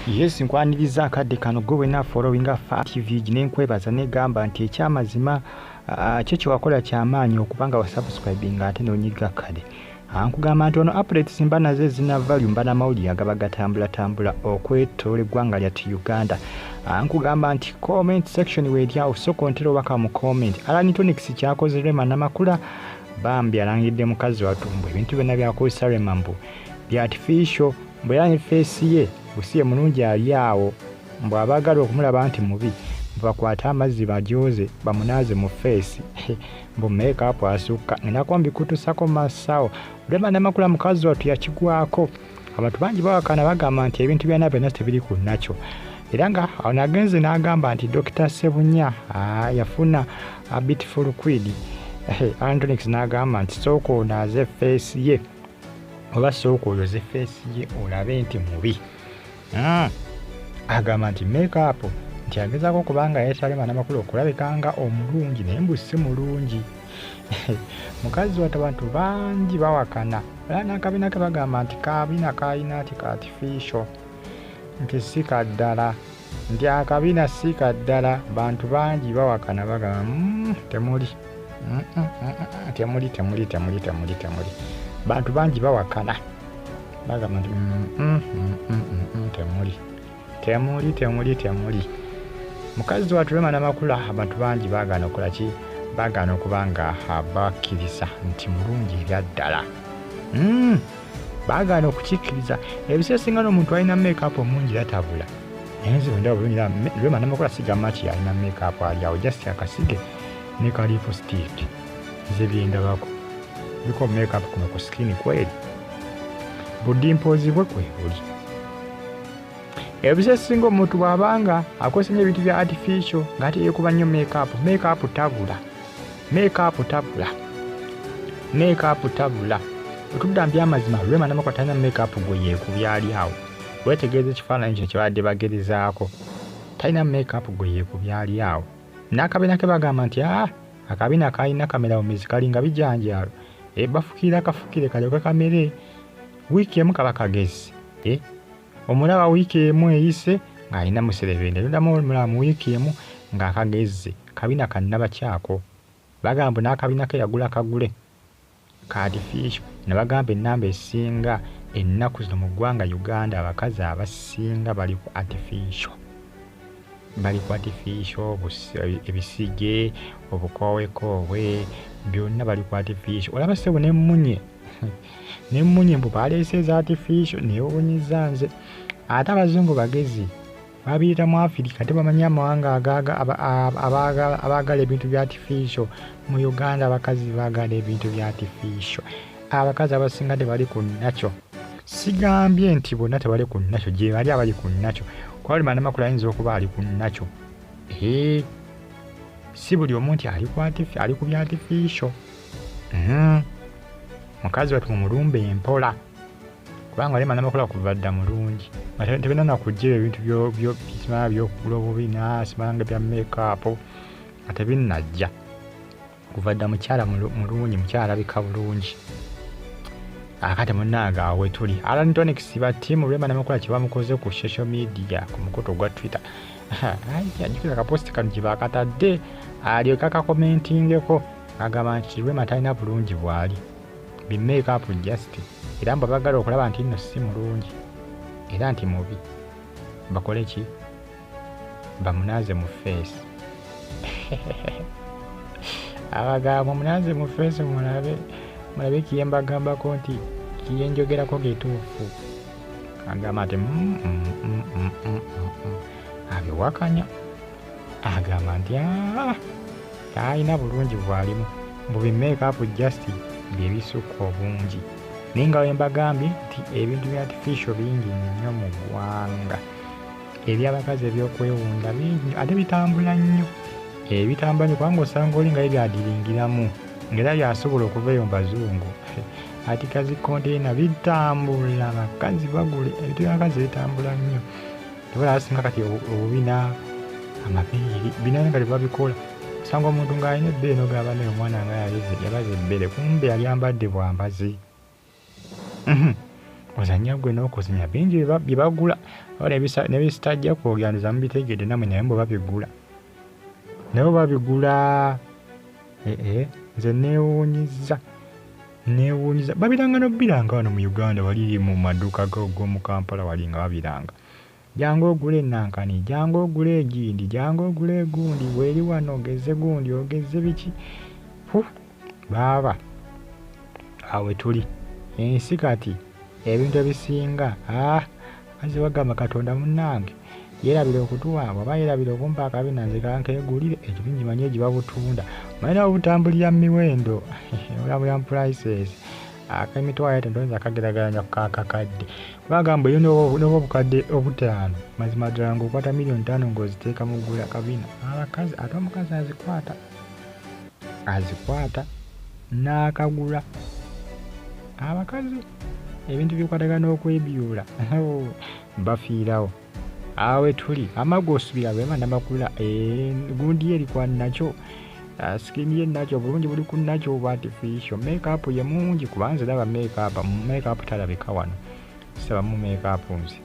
Yes, nkwaniriza akadde kano gwe na following Fa TV nenkwebaza negamba nti ekyamazima kyo kyewakola kyamaanyi okubanga wa subscribing ate n'onyiga kale. Nkugamba nti ono updates mba nazo zina value mba n'amawulire agaba gatambula okwetoola eggwanga lyattu Uganda. Nkugamba nti comment section weeryawo sooka ontera waka mu comment. Allan Toniks kyakoze Rema Namakuula bambi alangidde mukazi watumbu ebintu byonna byakozesa Rema mbu bya artificial bwe yani face ye busiye mulungi ali awo mbu abagala okumulaba nti mubi bakwata amazzi bajoze bamunaze mu face mbu make up asuka nako mbikutusako masawo Rema Namakuula mukazi watu yakigwako abantu bangi bawakana bagamba nti ebintu byana byonna tebiri ku nacho era nga onagenze n'agamba nti Dr. Sebunya yafuna a beautiful quid Toniks n'agamba nti soko naze face ye oba soko oyoze face ye olabe nti mubi agamba nti make up nti agezaako kubanga yeetale Rema Namakuula okulabikanga omulungi naye mbu si mulungi mukazi watu abantu bangi bawakana era n'akabina ke bagamba nti kabina kalina ati ka artificial nti si kaddala nti akabina si kaddala bantu bangi bawakana bagamba temuli bantu bangi bawakana bagamba nti temuli mukazi watu Rema Namakuula abantu bangi bagana okola ki bagana okubanga abakkiriza nti mulungi ebyaddala bagana okukikkiriza ebisesinga n'omuntu alina make-up omungi yatabula enzibu nda bulungi Rema Namakuula sigamba nti alina make-up ali awo just akasige ne ka lipstick nze byendabako biko make-up kuno ku skin kweli budimpozibwe kwe buli ebisesinga omuntu bwabanga akozesa ebintu bya artificial ng'ate yeekuba nnyo make-up tabula otudambya amazima Rema Namakuula talina make-up gwe yeekubya ali awo wetegereza ekifaananyi kyo kyebadde bagerezaako talina make-up gwe yeekubya ali awo n'akabina ke bagamba nti akabina kalina kamera bumizi kalinga bijanjaalo bafukira akafukire kalyoke kamere wiiki emu kaba kagezi omulaba wiiki emu eyise ng'alina muserevende ludamu omulaba mu wiiki emu ng'akageze kabina kannaba kyako bagamba n'akabina ke Yaguula Akagule ka artificial ne bagamba ennamba esinga ennaku zino mu ggwanga Uganda abakazi abasinga bali ku artificial ebisige obukooweekoowe byonna bali ku artificial olaba sebo n'emmunye mbu baleese za artificial neewuunyiza nze ate abazungu bagezi babiyita mu Afirika tebamanyi amawanga abaagala ebintu bya artificial mu Uganda abakazi baagala ebintu bya artificial abakazi abasinga tebali ku nakyo sigambye nti bonna tebali ku nakyo gye bali abali ku nakyo kuba Rema Namakuula ayinza okuba ali ku nakyo si buli omu nti ali ku bya artificial mukazi watu mumulumbe empola kubanga Rema Namakuula kuva dda mulungi tebina nakuggyira ebintu by'okugula obubina simanga bya make-up ate binnajja kuva dda mukyala mulungi mukyala alabika bulungi akate munnanga awe tuli Allan Toniks batiimu Rema Namakuula kye bamukoze ku social media ku mukutu gwa Twitter ajjukira kaposti kano gye bakatadde alyoka kakomentingeko agamba nti Rema talina bulungi bwali bi make-up just era mba bagala okulaba nti nno si mulungi era nti mubi bakole ki bamunaze mu face abagamba munaze mu face mulabe kiyembagambako nti kiyenjogerako getuufu agamba nti abiwakanya agamba nti talina bulungi bwalimu mbubi make-up just byebisukka obungi naye nga wembagambye nti ebintu bya artificial bingi nnyo mu ggwanga ebyabakazi ebyokwewunda bingi ate bitambula nnyo kubanga osanga oli nga ebyadiringiramu ngera byasobola okuvaeyo mu bazungu ati kazi konteina bitambula bakazi bagule ebintu byabakazi bitambula nnyo tebala asinga kati obubina amabeere binana nga tebabikola osanga omuntu ng'alina ebbeere n'ogamba naye omwana nga yabaze ebbere kumbe yali ambadde bwambazi ozanya gwe n'okuzanya bingi bye bagula ne bisitajja kwogeraniza mubitegedde namwe naye mwe babigula nabo babigula nze neewuunyiza babiranga nobiranga wano mu Uganda wali mu maduuka g'omu Kampala wali nga babiranga jangu ogule enankani jangu ogule egindi jangu ogule egundi weeri wano ogeze gundi ogeze biki baaba awe tuli ensi kati ebintu ebisinga kazi bagamba Katonda munnange yeerabira okutuwa bw'aba yeerabira okumpa akabina nze kankeegulire ekyo binjimanye egiba butunda malina obutambulira mu miwendo olabula prices akamitwalo tendonza akageraganya ku kakadde bagamba eyo n'oba obukadde obutaano mazima ddala ng'okwata $5 million ng'oziteeka mu ggula akabina abakazi ate omukazi azikwata n'akagula abakazi ebintu bikwatagana okwebyula bafiirawo awe tuli amagu osubira Rema Namakuula gundi eri kwa nakyo skin ye nakyo bulungi buli ku nakyo oba artificial makeup ye mungi kubanze laba makeup talabika wano saba mu makeup nzi